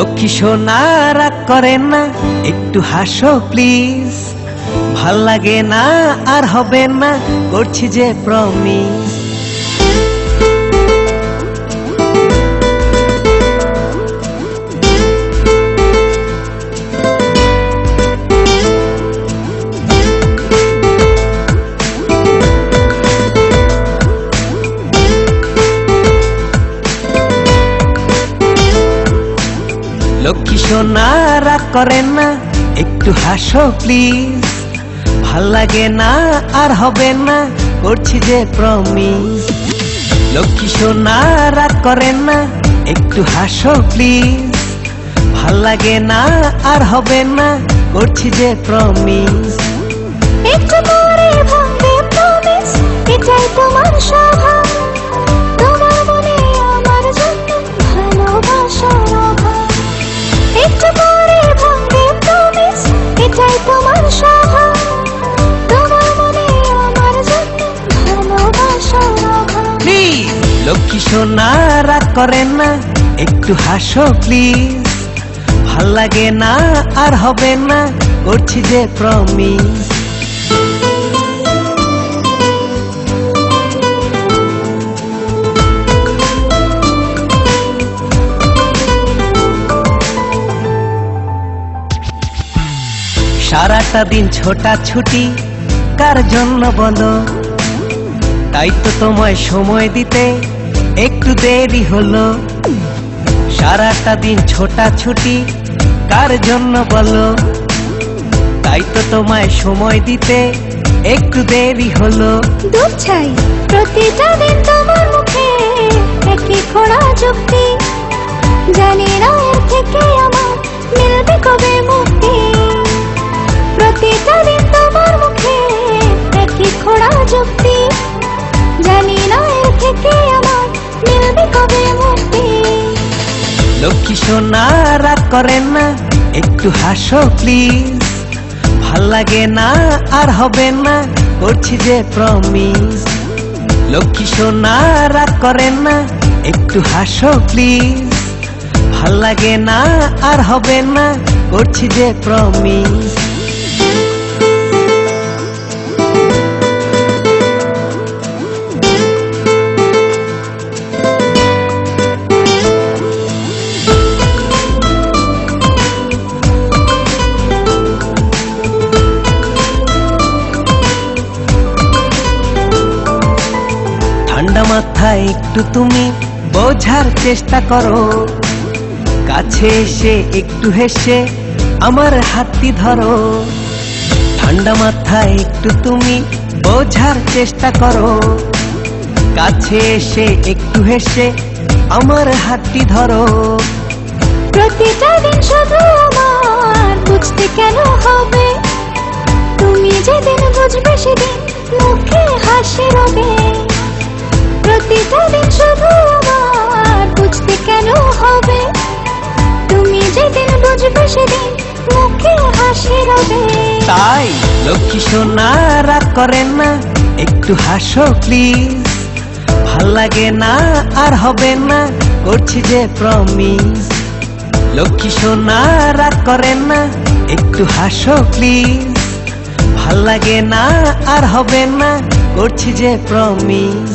লক্ষ্মী সোনা রাগ করেন না, একটু হাসো প্লিজ। ভাল লাগে না আর হবে না, করছি যে প্রমিস। লক্ষ্মী সোনা রাগ করেন না, একটু হাসো প্লিজ। ভাল লাগে না আর হবে না, করছি যে প্রমিস। লক্ষ্মী সোনা রাগ করেন না, একটু হাসো প্লিজ। ভাল লাগে না আর হবে না, করছি যে প্রমিস। একটু পরে ভাঙবে প্রমিস, এটাই তোমার স্বভাব। তোমার মনে আমার জন্য ভালোবাসার অভাব। একটু পরে ভাঙবে প্রমিস, এটাই তোমার স্বভাব। তোমার মনে আমার জন্য ভালোবাসার অভাব। প্লিজ লক্ষ্মী সোনা রাগ করেন না, একটু হাসো প্লিজ। ভাল লাগে না আর হবে না, করছি যে প্রমিস। সারাটা দিন ছোটাছুটি কার জন্য বলো? তাই তো তোমায় সময় দিতে একটু দেরি হলো। সারাটা দিন ছোটাছুটি কার জন্য বলো? তাই তো তোমায় সময় দিতে একটু দেরি হলো। দুধ চাই প্রতিটা দিন তোমার মুখে একই খোড়া যুক্তি। জানি না এর থেকে আমার মিলবে কবে মুক্তি। প্রতিটা দিন তোমার মুখে একই খোড়া যুক্তি। জানি না এর থেকে আমার মিলবে কবে মুক্তি। লক্ষ্মী সোনা রাগ করেন না, একটু হাসো প্লিজ। ভাল লাগে না আর হবে না, করছি যে প্রমিস। লক্ষ্মী সোনা রাগ করেন না, একটু হাসো প্লিজ। ভাল লাগে না আর হবে না, করছি যে প্রমিস। ঠান্ডা মাথায় একটু তুমি বোঝার চেষ্টা করো। কাছে এসে একটু হেসে আমার হাতটি ধরো। ঠান্ডা মাথায় একটু তুমি বোঝার চেষ্টা করো। কাছে এসে একটু হেসে আমার হাতটি ধরো। প্রতিটা দিন শুধু আমার বুঝতে কেন হবে? তুমি যেদিন বুঝবে সেদিন মুখে হাসি রবে। প্রতিটা দিন শুধু আমার বুঝতে কেন হবে? তুমি যেদিন বুঝবে সেদিন মুখে হাসি রবে। তাই লক্ষ্মী সোনা রাগ করেন না, একটু হাসো প্লিজ। ভাল লাগে না আর হবে না, করছি যে প্রমিস। লক্ষ্মী সোনা রাগ করেন না, একটু হাসো প্লিজ। ভাল লাগে না আর হবে না, করছি যে প্রমিস।